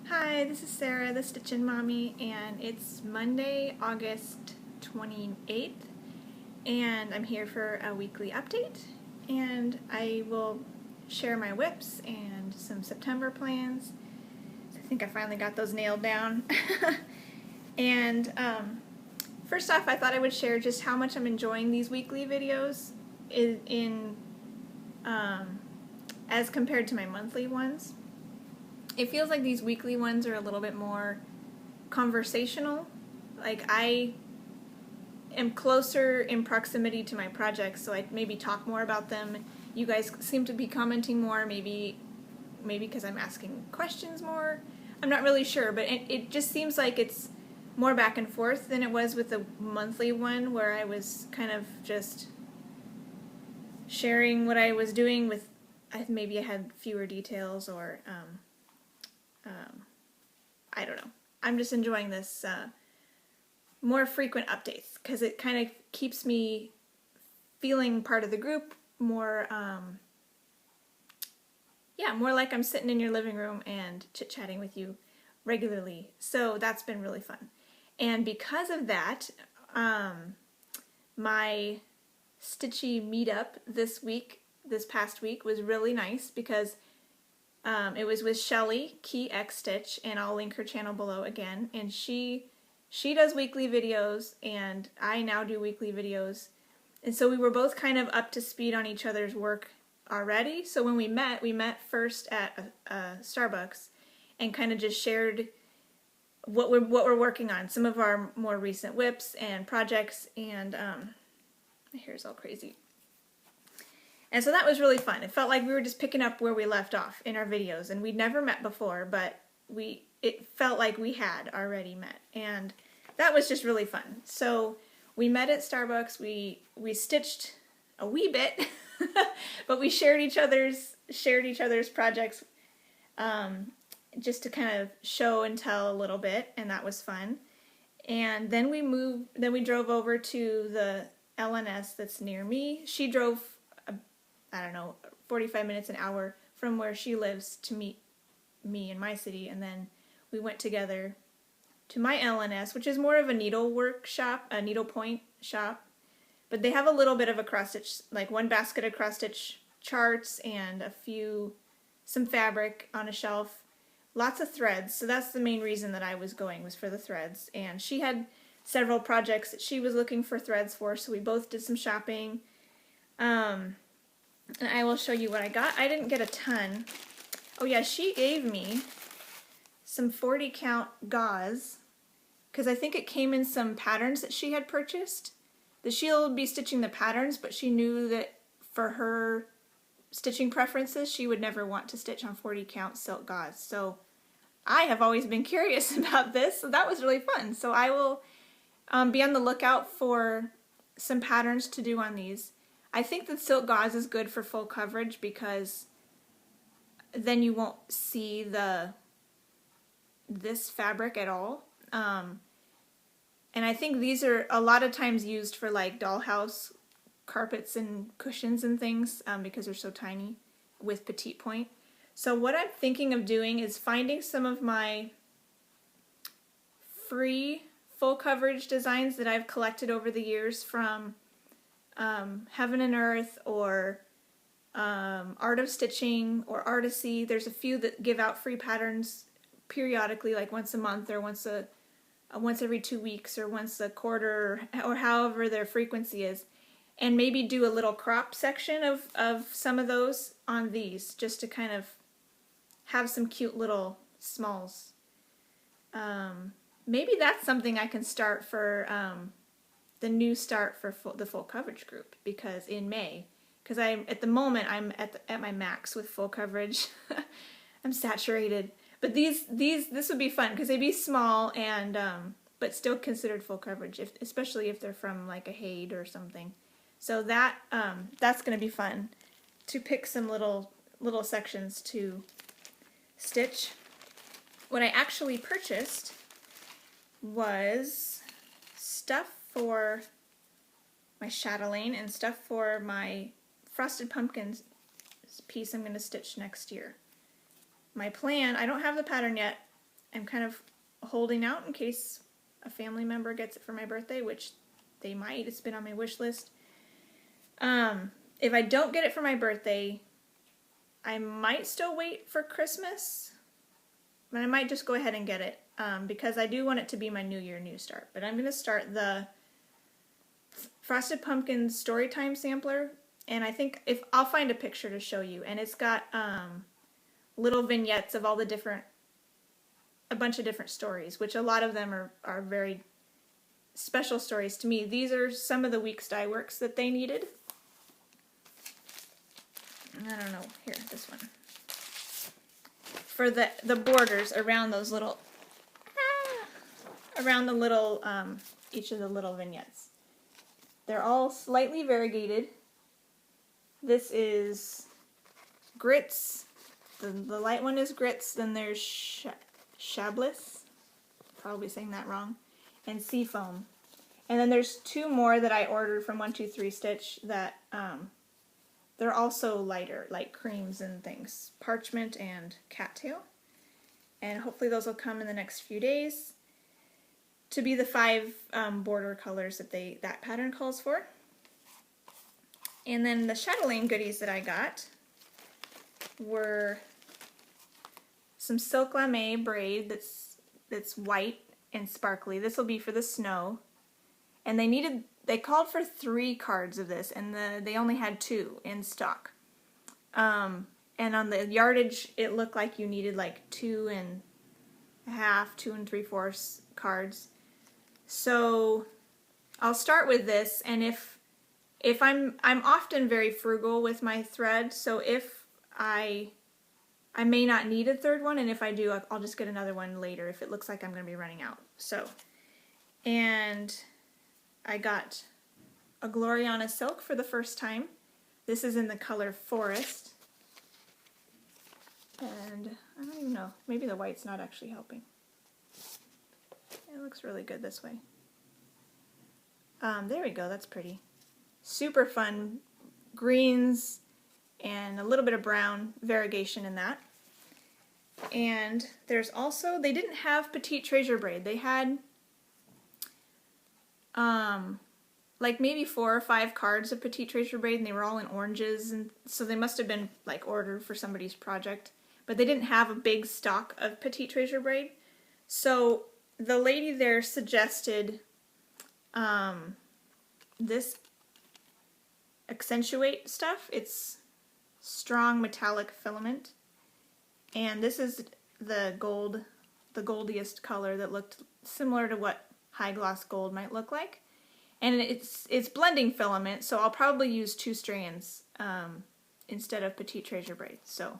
Hi, this is Sarah, the Stitchin' Mommy, and it's Monday, August 28th, and I'm here for a weekly update, and I will share my whips and some September plans. I think I finally got those nailed down. And first off, I thought I would share just how much I'm enjoying these weekly videos as compared to my monthly ones. It feels like these weekly ones are a little bit more conversational. Like I am closer in proximity to my projects, so I maybe talk more about them. You guys seem to be commenting more, maybe because I'm asking questions more. I'm not really sure, but it just seems like it's more back and forth than it was with the monthly one, where I was kind of just sharing what I was doing with, maybe I had fewer details, or I don't know. I'm just enjoying this more frequent updates because it kind of keeps me feeling part of the group more, more like I'm sitting in your living room and chit-chatting with you regularly. So that's been really fun. And because of that, my Stitchy meetup this past week was really nice because it was with Shelley KeyXStitch, and I'll link her channel below again. And she does weekly videos, and I now do weekly videos. And so we were both kind of up to speed on each other's work already. So when we met first at Starbucks, and kind of just shared what we're working on, some of our more recent whips and projects. And my hair's all crazy. And so that was really fun. It felt like we were just picking up where we left off in our videos, and we'd never met before, but it felt like we had already met, and that was just really fun. So we met at Starbucks. We stitched a wee bit, but we shared each other's projects, just to kind of show and tell a little bit, and that was fun. And then we drove over to the LNS that's near me. She drove, I don't know, 45 minutes, an hour from where she lives to meet me in my city, and then we went together to my LNS, which is more of a needlework shop, a needlepoint shop, but they have a little bit of a cross-stitch, like one basket of cross-stitch charts and some fabric on a shelf, lots of threads. So that's the main reason that I was going, was for the threads. And she had several projects that she was looking for threads for, so we both did some shopping. And I will show you what I got. I didn't get a ton. Oh yeah, she gave me some 40 count gauze, because I think it came in some patterns that she had purchased. That she'll be stitching the patterns, but she knew that for her stitching preferences, she would never want to stitch on 40 count silk gauze. So I have always been curious about this, so that was really fun. So I will be on the lookout for some patterns to do on these. I think that silk gauze is good for full coverage because then you won't see this fabric at all. And I think these are a lot of times used for like dollhouse carpets and cushions and things, because they're so tiny with petite point. So what I'm thinking of doing is finding some of my free full coverage designs that I've collected over the years from Heaven and Earth, or Art of Stitching, or Artisy. There's a few that give out free patterns periodically, like once a month, or once every 2 weeks, or once a quarter, or however their frequency is. And maybe do a little crop section of some of those on these, just to kind of have some cute little smalls. Maybe that's something I can start for the new start for the full coverage group, because in May, because at the moment I'm at my max with full coverage. I'm saturated, but this would be fun because they'd be small and but still considered full coverage, especially if they're from like a Haid or something. So that's gonna be fun to pick some little sections to stitch. What I actually purchased was stuff for my chatelaine and stuff for my frosted pumpkins piece I'm going to stitch next year. My plan, I don't have the pattern yet, I'm kind of holding out in case a family member gets it for my birthday, which they might. It's been on my wish list. If I don't get it for my birthday, I might still wait for Christmas, but I might just go ahead and get it because I do want it to be my New Year New Start. But I'm going to start the Frosted Pumpkin Storytime Sampler, and I think if I'll find a picture to show you, and it's got little vignettes of all the different, a bunch of different stories, which a lot of them are very special stories to me. These are some of the Weeks Dye Works that they needed. I don't know, here, this one. For the borders around those little, around the little, each of the little vignettes. They're all slightly variegated. This is grits. The light one is grits. Then there's Chablis, probably saying that wrong, and Seafoam. And then there's two more that I ordered from 123 Stitch that they're also lighter, like creams and things. Parchment and Cattail. And hopefully those will come in the next few days to be the 5 border colors that that pattern calls for. And then the chatelaine goodies that I got were some silk lame braid that's white and sparkly. This will be for the snow. And they called for 3 cards of this, and they only had 2 in stock. And on the yardage, it looked like you needed like 2 1/2, 2 3/4 cards. So I'll start with this, and if I'm often very frugal with my thread, so if I may not need a 3rd one, and if I do, I'll just get another one later if it looks like I'm going to be running out. So, and I got a Gloriana silk for the first time. This is in the color Forest. And I don't even know, maybe the white's not actually helping. It looks really good this way. There we go, that's pretty. Super fun greens and a little bit of brown variegation in that. And there's also, they didn't have Petite Treasure braid. They had like maybe 4 or 5 cards of Petite Treasure braid, and they were all in oranges, and so they must have been like ordered for somebody's project. But they didn't have a big stock of Petite Treasure braid. So the lady there suggested this Accentuate stuff. It's strong metallic filament, and this is the goldiest color that looked similar to what high gloss gold might look like. And it's blending filament, so I'll probably use 2 strands instead of Petite Treasure braid. So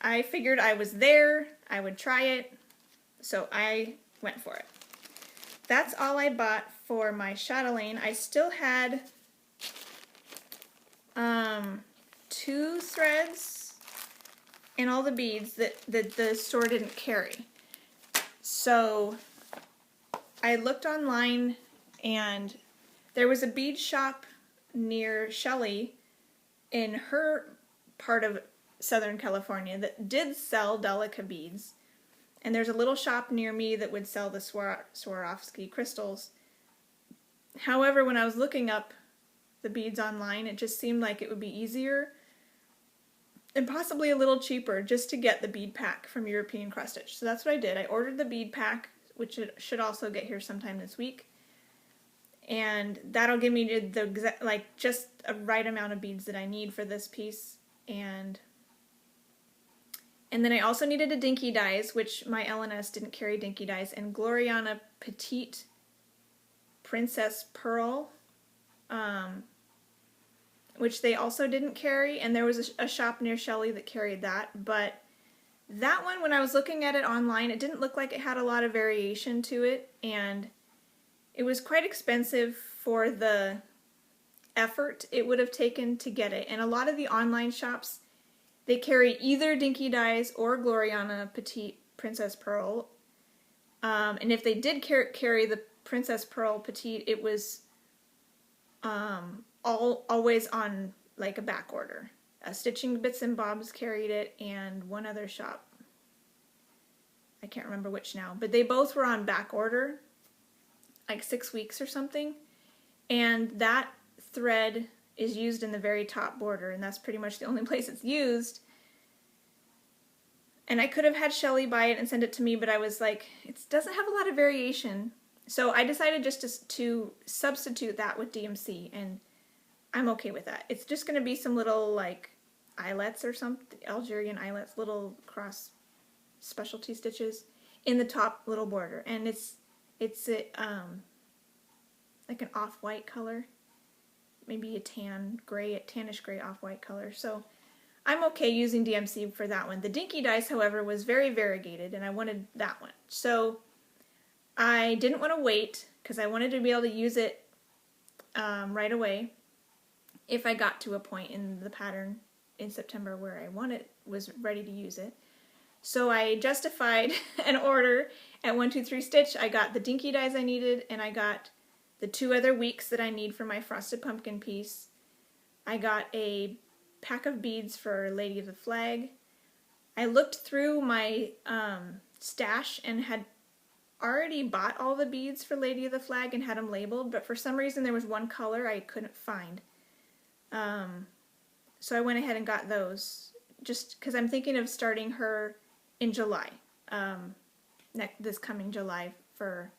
I figured I was there, I would try it, so I went for it. That's all I bought for my chatelaine. I still had 2 threads and all the beads that the store didn't carry. So I looked online, and there was a bead shop near Shelley in her part of Southern California that did sell Delica beads. And there's a little shop near me that would sell the Swarovski crystals. However, when I was looking up the beads online, it just seemed like it would be easier and possibly a little cheaper just to get the bead pack from European Cross Stitch. So that's what I did. I ordered the bead pack, which it should also get here sometime this week. And that'll give me just a right amount of beads that I need for this piece. And then I also needed a dinky dyes, which my LNS didn't carry dinky dyes, and Gloriana Petite Princess Pearl, which they also didn't carry, and there was a shop near Shelley that carried that, but that one, when I was looking at it online, it didn't look like it had a lot of variation to it, and it was quite expensive for the effort it would have taken to get it. And a lot of the online shops, they carry either dinky dyes or Gloriana Petite Princess Pearl, and if they did carry the Princess Pearl Petite, it was always on like a back order. Stitching Bits and Bobs carried it, and one other shop. can't remember which now, but they both were on back order, like 6 weeks or something, and that thread is used in the very top border, and that's pretty much the only place it's used. And I could have had Shelley buy it and send it to me, but I was like, it doesn't have a lot of variation. So I decided just to substitute that with DMC, and I'm okay with that. It's just going to be some little, like, eyelets or something, Algerian eyelets, little cross specialty stitches in the top little border. And it's like an off-white color, maybe a tannish gray off-white color. So I'm okay using DMC for that one. The Dinky Dice, however, was very variegated, and I wanted that one. So I didn't want to wait, because I wanted to be able to use it right away if I got to a point in the pattern in September where I was ready to use it. So I justified an order at 123 Stitch. I got the Dinky Dies I needed, and I got the 2 other weeks that I need for my frosted pumpkin piece. I got a pack of beads for Lady of the Flag. I looked through my stash and had already bought all the beads for Lady of the Flag and had them labeled, but for some reason there was one color I couldn't find. So I went ahead and got those, just because I'm thinking of starting her in July, this coming July for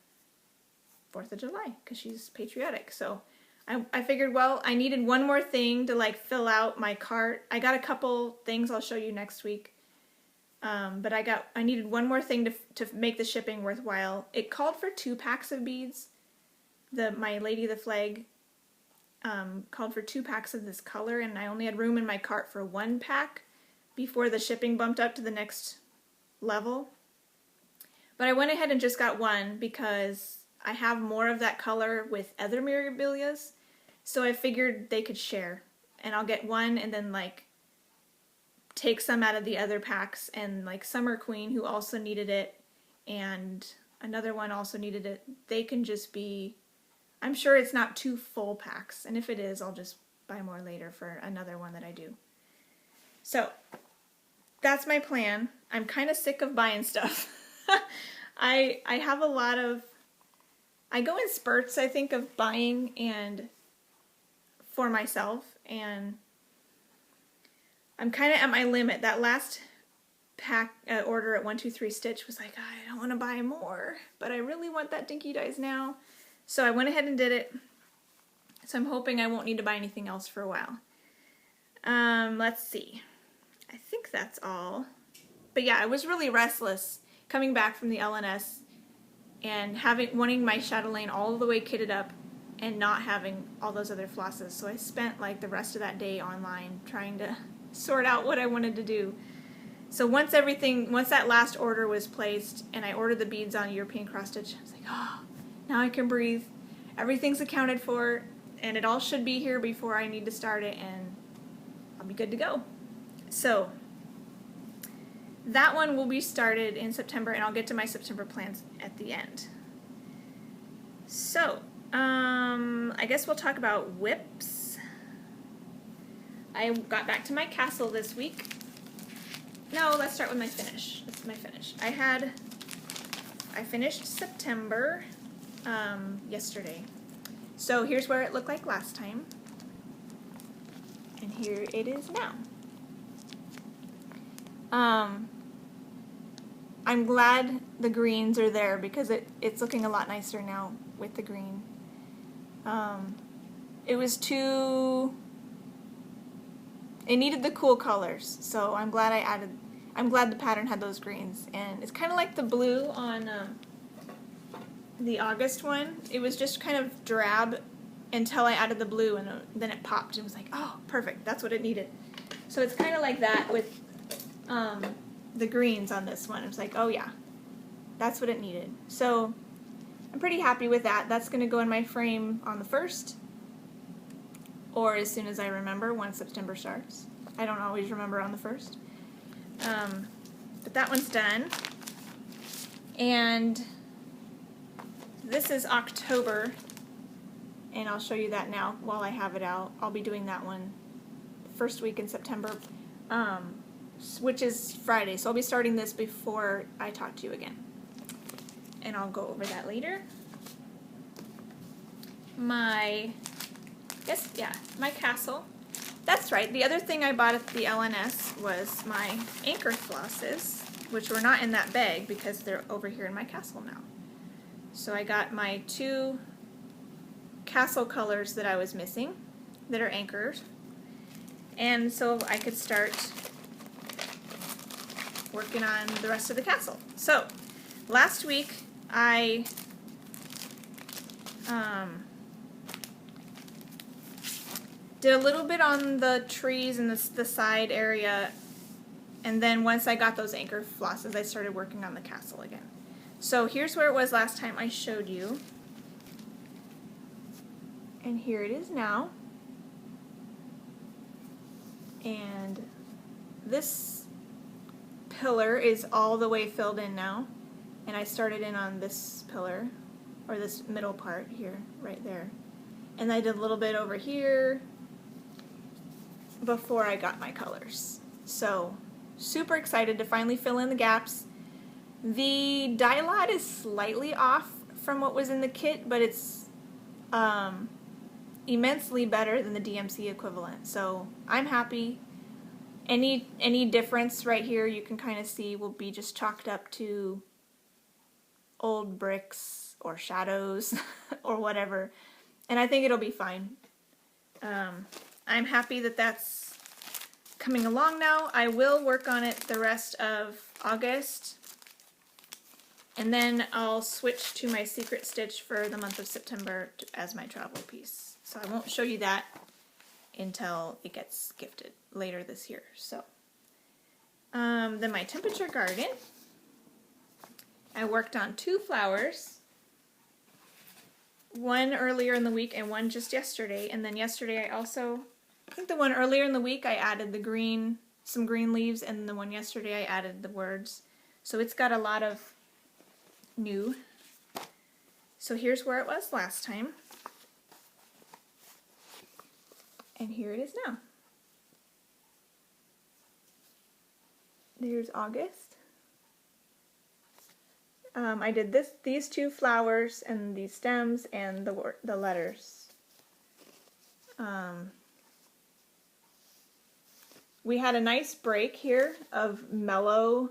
4th of July, because she's patriotic. So I figured, well, I needed one more thing to like fill out my cart. I got a couple things I'll show you next week, but I needed one more thing to make the shipping worthwhile. It called for 2 packs of beads. My Lady of the Flag called for 2 packs of this color, and I only had room in my cart for 1 pack before the shipping bumped up to the next level. But I went ahead and just got 1 because I have more of that color with other Mirabilias, so I figured they could share. And I'll get 1 and then like take some out of the other packs, and like Summer Queen, who also needed it, and another one also needed it. They can just be, I'm sure it's not 2 full packs, and if it is, I'll just buy more later for another one that I do. So that's my plan. I'm kind of sick of buying stuff. I have a lot of, I go in spurts, I think, of buying and for myself, and I'm kind of at my limit. That last pack order at 123 Stitch was like, I don't want to buy more, but I really want that Dinky Dies now. So I went ahead and did it. So I'm hoping I won't need to buy anything else for a while. Let's see. I think that's all. But yeah, I was really restless coming back from the LNS and wanting my chatelaine all the way kitted up and not having all those other flosses. So I spent like the rest of that day online trying to sort out what I wanted to do. So once that last order was placed and I ordered the beads on European cross stitch, I was like, oh, now I can breathe. Everything's accounted for, and it all should be here before I need to start it, and I'll be good to go. So that one will be started in September, and I'll get to my September plans at the end. So, I guess we'll talk about whips. I got back to my castle this week. No, let's start with my finish. This is my finish. I finished September yesterday. So here's where it looked like last time. And here it is now. I'm glad the greens are there because it's looking a lot nicer now with the green. It needed the cool colors, so I'm glad I'm glad the pattern had those greens. And it's kind of like the blue on the August one. It was just kind of drab until I added the blue, and then it popped. It was like, oh, perfect, that's what it needed. So it's kind of like that with the greens on this one. It's like, oh yeah, that's what it needed. So I'm pretty happy with that. That's going to go in my frame on the 1st, or as soon as I remember once September starts. I don't always remember on the 1st. But that one's done. And this is October, and I'll show you that now while I have it out. I'll be doing that one the first week in September. which is Friday. So I'll be starting this before I talk to you again. And I'll go over that later. My castle. That's right, the other thing I bought at the LNS was my anchor flosses, which were not in that bag because they're over here in my castle now. So I got my 2 castle colors that I was missing that are anchors, and so I could start working on the rest of the castle. So last week I did a little bit on the trees and the side area, and then once I got those anchor flosses, I started working on the castle again. So here's where it was last time I showed you, and here it is now. And this pillar is all the way filled in now, and I started in on this pillar, or this middle part here, right there. And I did a little bit over here before I got my colors. So super excited to finally fill in the gaps. The dye lot is slightly off from what was in the kit, but it's immensely better than the DMC equivalent. So I'm happy. Any difference right here you can kind of see will be just chalked up to old bricks or shadows or whatever. And I think it'll be fine. I'm happy that that's coming along now. I will work on it the rest of August, and then I'll switch to my secret stitch for the month of September as my travel piece. So I won't show you that until it gets gifted later this year. So then my temperature garden, I worked on 2 flowers. One earlier in the week and one just yesterday, and then yesterday I think the one earlier in the week I added some green leaves, and the one yesterday I added the words. So it's got a lot of new. So here's where it was last time, and here it is now. There's August. I did these 2 flowers and these stems and the letters. We had a nice break here of mellow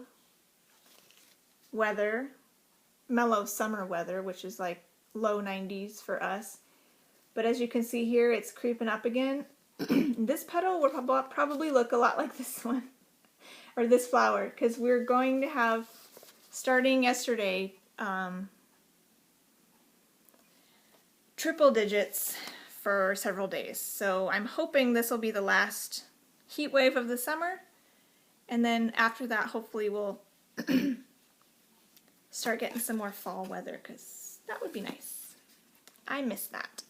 weather, mellow summer weather, which is like low 90s for us. But as you can see here, it's creeping up again. This petal will probably look a lot like this one, or this flower, because we're going to have, starting yesterday, triple digits for several days. So I'm hoping this will be the last heat wave of the summer, and then after that hopefully we'll start getting some more fall weather, because that would be nice. I miss that.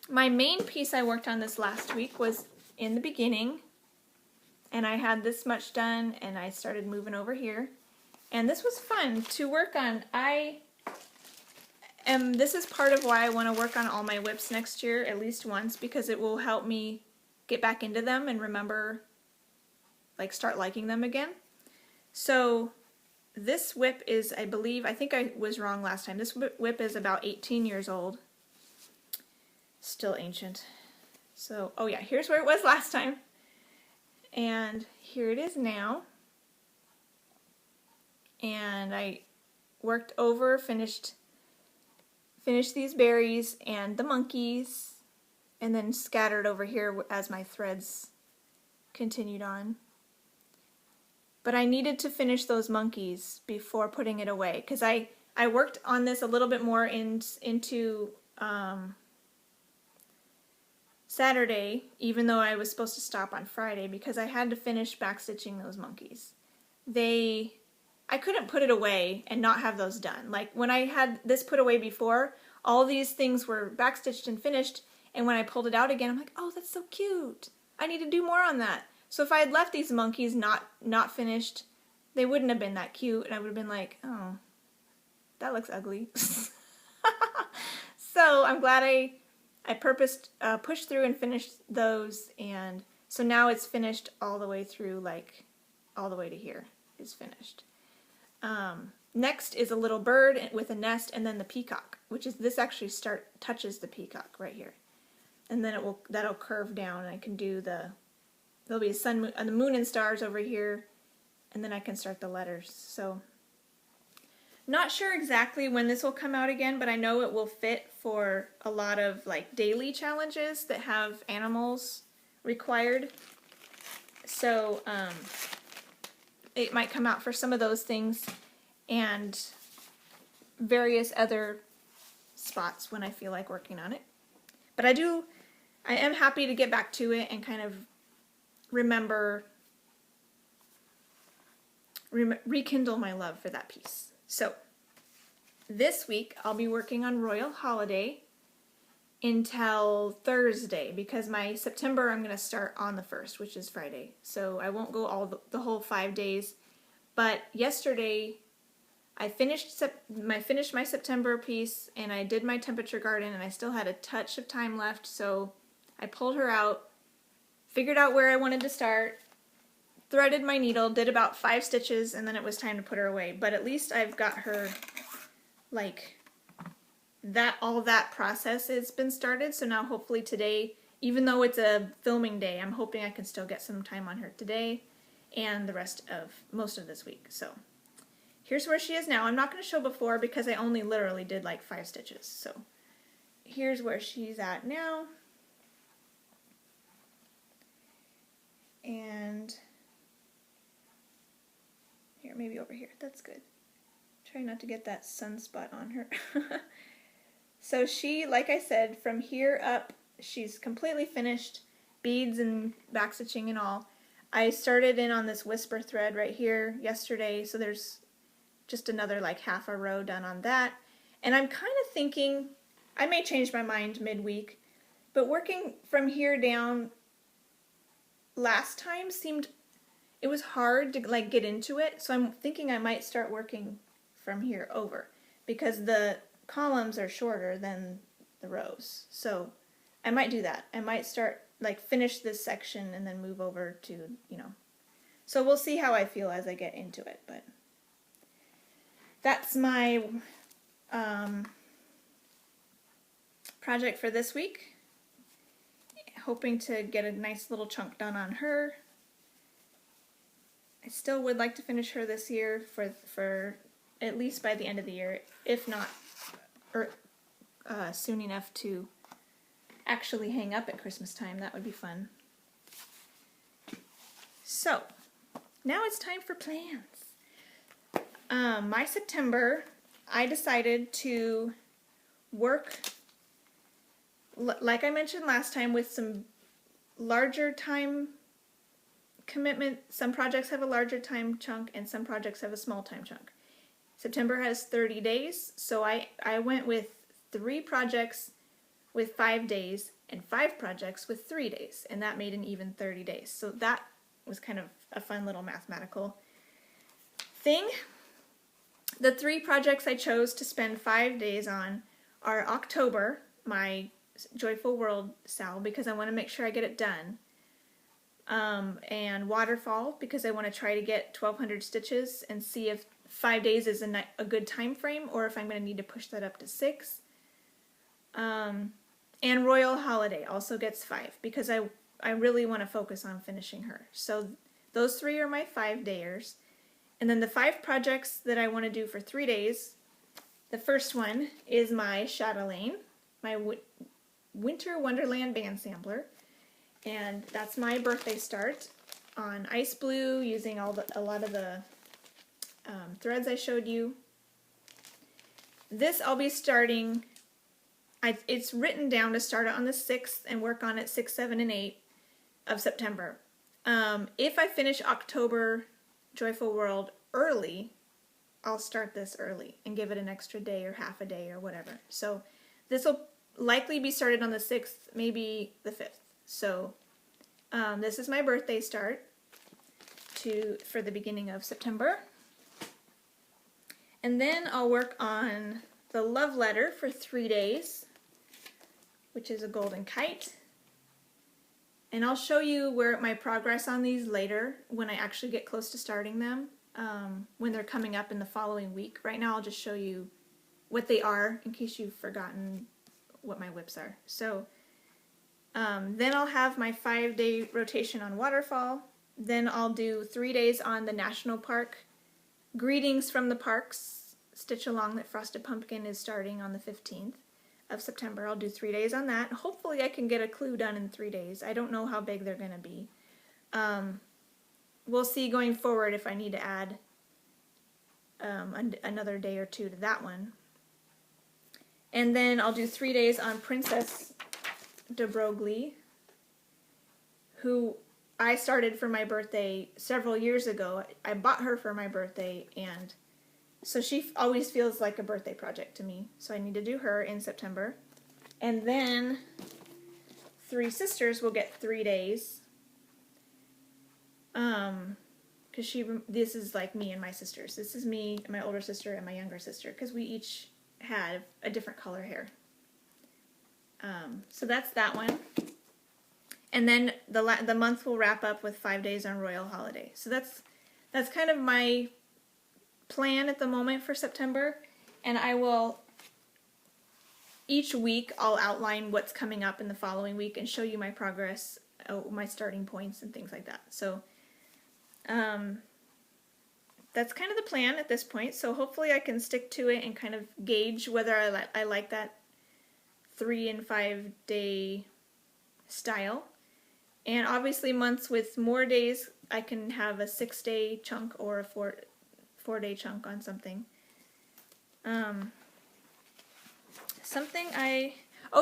My main piece I worked on this last week was in the beginning, and I had this much done, and I started moving over here, and this was fun to work on. This is part of why I want to work on all my whips next year at least once, because it will help me get back into them and remember, like, start liking them again. So this whip is, I think I was wrong last time, this whip is about 18 years old. Still ancient. So, oh yeah, here's where it was last time. And here it is now. And I worked over, finished these berries and the monkeys, and then scattered over here as my threads continued on. But I needed to finish those monkeys before putting it away, because I worked on this a little bit more into Saturday, even though I was supposed to stop on Friday, because I had to finish backstitching those monkeys. I couldn't put it away and not have those done. Like when I had this put away before, all these things were backstitched and finished, and when I pulled it out again, I'm like, oh, that's so cute. I need to do more on that. So if I had left these monkeys not finished, they wouldn't have been that cute, and I would have been like, oh, that looks ugly. So I'm glad I pushed through and finished those, and So now it's finished all the way through, like all the way to here is finished. Next is a little bird with a nest, and then the peacock, which is, this actually touches the peacock right here. And then that'll curve down, and I can do there'll be a sun, the moon and stars over here, and then I can start the letters. So not sure exactly when this will come out again, but I know it will fit for a lot of like daily challenges that have animals required. So it might come out for some of those things and various other spots when I feel like working on it. But I am happy to get back to it and kind of rekindle my love for that piece. So this week I'll be working on Royal Holiday until Thursday, because my September I'm going to start on the 1st, which is Friday. So I won't go the whole 5 days. But yesterday I finished my September piece, and I did my temperature garden, and I still had a touch of time left, so I pulled her out, figured out where I wanted to start, threaded my needle, did about 5 stitches, and then it was time to put her away. But at least I've got her, like, all that process has been started, so now hopefully today, even though it's a filming day, I'm hoping I can still get some time on her today and the rest of most of this week. So here's where she is now. I'm not going to show before because I only literally did like 5 stitches. So here's where she's at now. And here, maybe over here. That's good. Try not to get that sunspot on her. So she, like I said, from here up, she's completely finished, beads and backstitching and all. I started in on this whisper thread right here yesterday, so there's just another like half a row done on that. And I'm kind of thinking, I may change my mind midweek, but working from here down last time it was hard to like get into it, so I'm thinking I might start working from here over, because the columns are shorter than the rows. So I might do that. I might start, like, finish this section and then move over to, So we'll see how I feel as I get into it, but that's my project for this week. Hoping to get a nice little chunk done on her. I still would like to finish her this year for at least by the end of the year, if not soon enough to actually hang up at Christmas time. That would be fun. So, now it's time for plans. My September, I decided to work, like I mentioned last time, with some larger time commitment. Some projects have a larger time chunk and some projects have a small time chunk. September has 30 days, so I went with 3 projects with 5 days and 5 projects with 3 days, and that made an even 30 days. So that was kind of a fun little mathematical thing. The 3 projects I chose to spend 5 days on are October, my Joyful World SAL, because I want to make sure I get it done, and Waterfall, because I want to try to get 1,200 stitches and see if 5 days is a good time frame, or if I'm going to need to push that up to 6. And Royal Holiday also gets 5, because I really want to focus on finishing her. So those 3 are my 5-dayers. And then the 5 projects that I want to do for 3 days, the first one is my Chatelaine, my Winter Wonderland band sampler. And that's my birthday start on ice blue, using a lot of the threads I showed you. This I'll be starting, it's written down to start it on the 6th and work on it 6, 7, and 8 of September. If I finish October Joyful World early, I'll start this early and give it an extra day or half a day or whatever. So this will likely be started on the 6th, maybe the 5th. So this is my birthday start for the beginning of September. And then I'll work on the love letter for 3 days, which is a golden kite. And I'll show you where my progress on these later when I actually get close to starting them, when they're coming up in the following week. Right now I'll just show you what they are in case you've forgotten what my whips are. So then I'll have my 5-day rotation on waterfall. Then I'll do 3 days on the national park. Greetings from the parks, stitch along that Frosted Pumpkin is starting on the 15th of September. I'll do 3 days on that. Hopefully I can get a clue done in 3 days. I don't know how big they're going to be. We'll see going forward if I need to add another day or two to that one. And then I'll do 3 days on Princess de Broglie, who I started for my birthday several years ago. I bought her for my birthday, and so she always feels like a birthday project to me. So I need to do her in September. And then Three Sisters will get 3 days. Because this is like me and my sisters. This is me, my older sister, and my younger sister, because we each had a different color hair. So that's that one. And then the month will wrap up with 5 days on Royal Holiday. So that's kind of my plan at the moment for September. And I will, each week I'll outline what's coming up in the following week and show you my progress, my starting points and things like that. So that's kind of the plan at this point. So hopefully I can stick to it and kind of gauge whether I like that 3 and 5 day style. And obviously months with more days, I can have a 6-day chunk or a 4-day chunk on something. Oh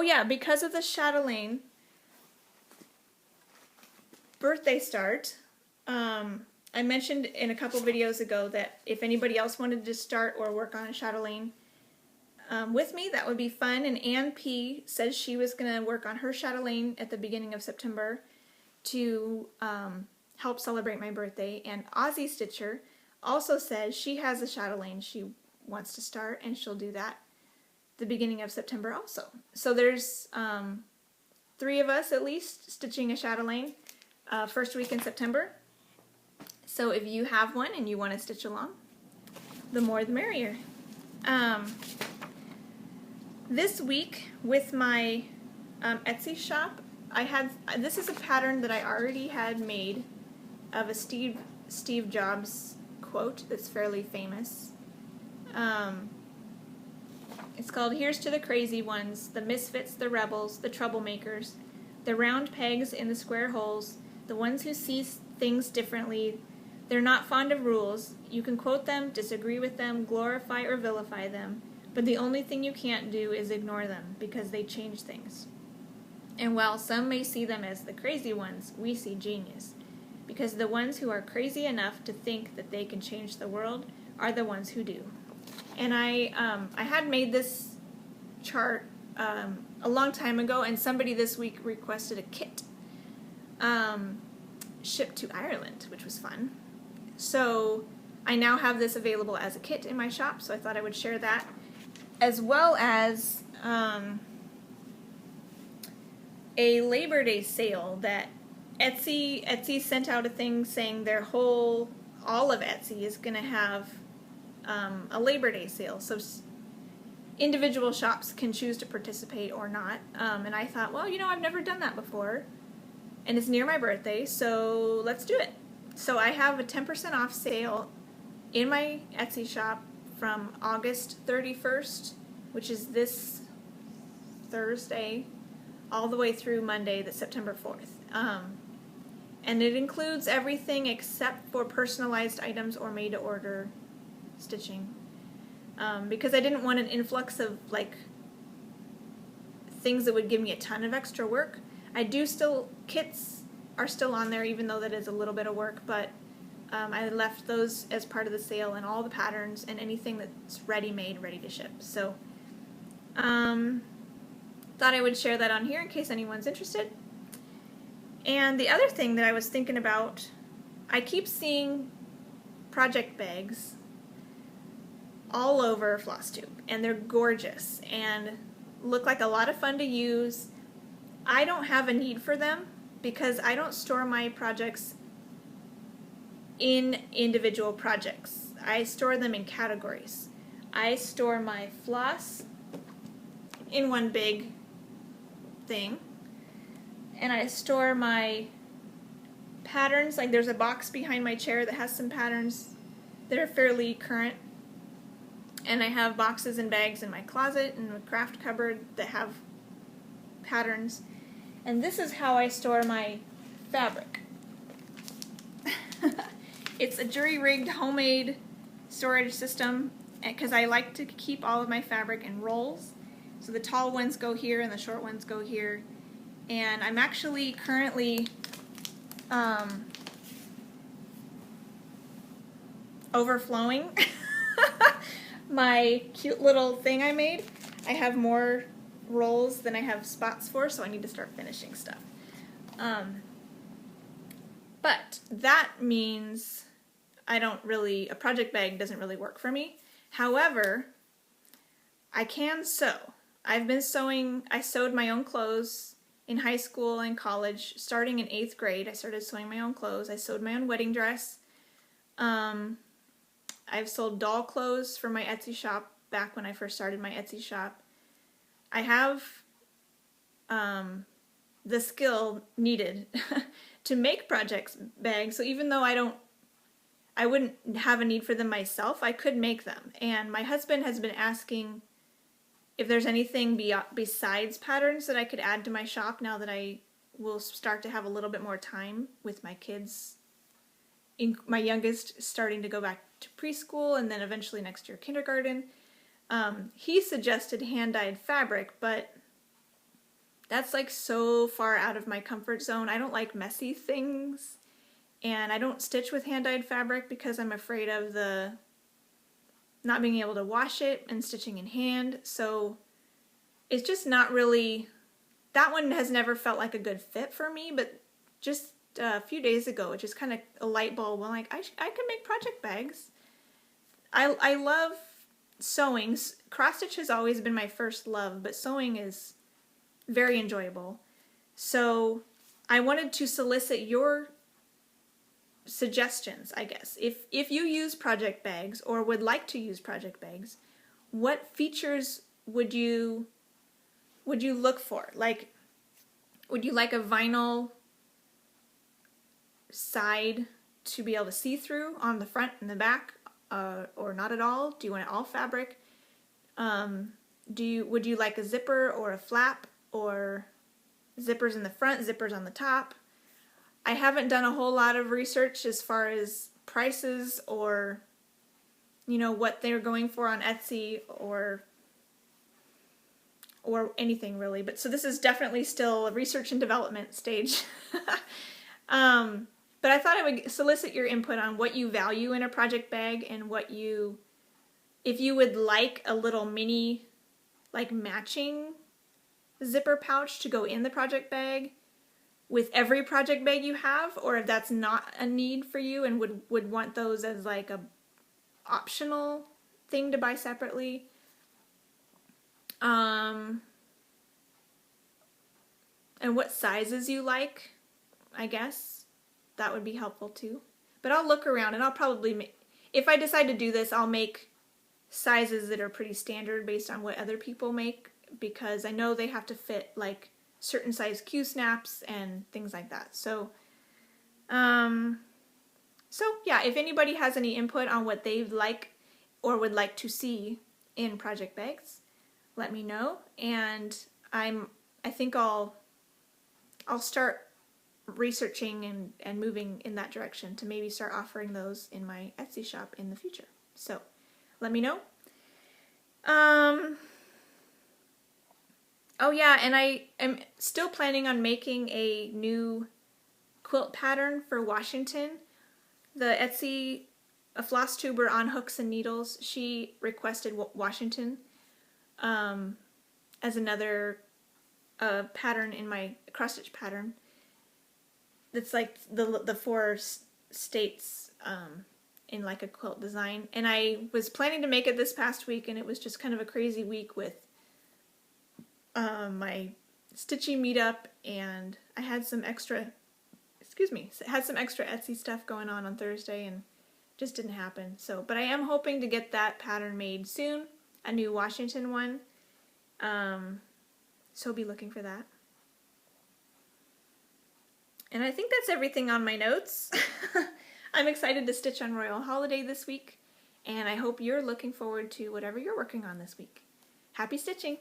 yeah, because of the Chatelaine birthday start, I mentioned in a couple videos ago that if anybody else wanted to start or work on a chatelaine with me, that would be fun. And Ann P. says she was going to work on her chatelaine at the beginning of September to help celebrate my birthday. And Aussie Stitcher also says she has a chatelaine she wants to start, and she'll do that the beginning of September also. So there's 3 of us at least stitching a chatelaine first week in September. So if you have one and you want to stitch along, the more the merrier. This week with my Etsy shop, this is a pattern that I already had made of a Steve Jobs quote that's fairly famous. It's called "Here's to the Crazy Ones, the Misfits, the Rebels, the Troublemakers, the round pegs in the square holes, the ones who see things differently. They're not fond of rules. You can quote them, disagree with them, glorify or vilify them, but the only thing you can't do is ignore them, because they change things. And while some may see them as the crazy ones, we see genius, because the ones who are crazy enough to think that they can change the world are the ones who do." And I had made this chart a long time ago, and somebody this week requested a kit shipped to Ireland, which was fun. So I now have this available as a kit in my shop, so I thought I would share that, as well as a Labor Day sale that Etsy sent out a thing saying all of Etsy is going to have a Labor Day sale. So individual shops can choose to participate or not. And I thought, well, I've never done that before, and it's near my birthday, so let's do it. So I have a 10% off sale in my Etsy shop from August 31st, which is this Thursday, all the way through Monday, that's September 4th. And it includes everything except for personalized items or made-to-order stitching. Because I didn't want an influx of things that would give me a ton of extra work. Kits are still on there, even though that is a little bit of work, but I left those as part of the sale, and all the patterns and anything that's ready-made, ready to ship. So thought I would share that on here in case anyone's interested. And the other thing that I was thinking about, I keep seeing project bags all over Flosstube, and they're gorgeous and look like a lot of fun to use. I don't have a need for them, because I don't store my projects in individual projects. I store them in categories. I store my floss in one big thing, and I store my patterns, like there's a box behind my chair that has some patterns that are fairly current, and I have boxes and bags in my closet and a craft cupboard that have patterns, and this is how I store my fabric. It's a jury-rigged homemade storage system because I like to keep all of my fabric in rolls. So the tall ones go here and the short ones go here. And I'm actually currently overflowing my cute little thing I made. I have more rolls than I have spots for, so I need to start finishing stuff. But that means a project bag doesn't really work for me. However, I can sew. I've been sewing. I sewed my own clothes in high school and college. Starting in 8th grade, I started sewing my own clothes. I sewed my own wedding dress. I've sold doll clothes for my Etsy shop back when I first started my Etsy shop. I have the skill needed to make project bags, so even though I wouldn't have a need for them myself, I could make them. And my husband has been asking if there's anything besides patterns that I could add to my shop now that I will start to have a little bit more time with my kids. My youngest starting to go back to preschool and then eventually next year kindergarten. He suggested hand-dyed fabric, but that's like so far out of my comfort zone. I don't like messy things, and I don't stitch with hand-dyed fabric because I'm afraid of the not being able to wash it and stitching in hand. So it's just not really, that one has never felt like a good fit for me, but just a few days ago, it just kind of a light bulb. I'm like, I can make project bags. I love sewing. Cross stitch has always been my first love, but sewing is very enjoyable. So I wanted to solicit your suggestions, I guess. If you use project bags or would like to use project bags, what features would you look for? Like, would you like a vinyl side to be able to see through on the front and the back, or not at all? Do you want it all fabric? Would you like a zipper or a flap, or zippers in the front, zippers on the top? I haven't done a whole lot of research as far as prices or, what they're going for on Etsy or anything really. But so this is definitely still a research and development stage. But I thought I would solicit your input on what you value in a project bag and if you would like a little mini, like matching zipper pouch to go in the project bag with every project bag you have, or if that's not a need for you and would want those as like a optional thing to buy separately. And what sizes you like, I guess. That would be helpful too. But I'll look around and I'll probably if I decide to do this, I'll make sizes that are pretty standard based on what other people make, because I know they have to fit like certain size Q-snaps and things like that. So yeah, if anybody has any input on what they like or would like to see in project bags, let me know. And I think I'll start researching and moving in that direction to maybe start offering those in my Etsy shop in the future. So let me know. Oh yeah, and I am still planning on making a new quilt pattern for Washington. The Etsy, a floss tuber on hooks and needles, she requested Washington as another pattern in my cross stitch pattern. It's like the 4 states in like a quilt design, and I was planning to make it this past week, and it was just kind of a crazy week with my Stitchy meetup, and I had some extra, had some extra Etsy stuff going on Thursday, and just didn't happen. So, but I am hoping to get that pattern made soon, a new Washington one. So be looking for that. And I think that's everything on my notes. I'm excited to stitch on Royal Holiday this week, and I hope you're looking forward to whatever you're working on this week. Happy stitching!